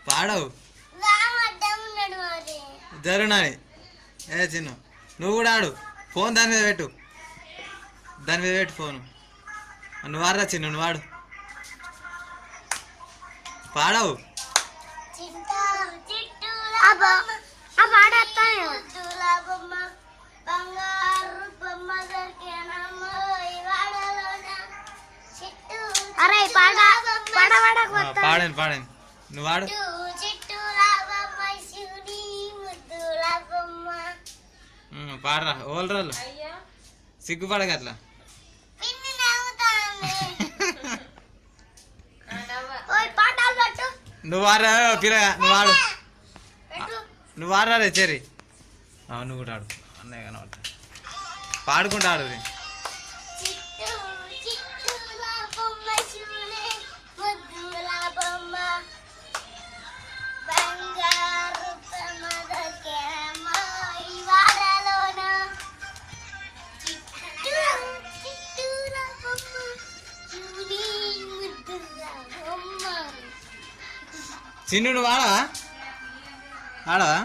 పాడవు జరుగునాని ఏ చిన్న నువ్వు కూడా ఆడు ఫోన్ దాని మీద పెట్టు ఫోను నువ్వు ఆడరా చిన్న నువ్వు ఆడు పాడవు పాడాను నువ్వు ఆడు పాడరా ఓల్రాలు సిగ్గుపడక అట్లా నువ్వు ఆడరా పిల్లగా నువ్వు ఆడరా చెరి నువ్వు కూడా ఆడు అన్నయ్య కనబడతా పాడుకుంటా ఆడు చిన్ను నువ్వు ఆడవా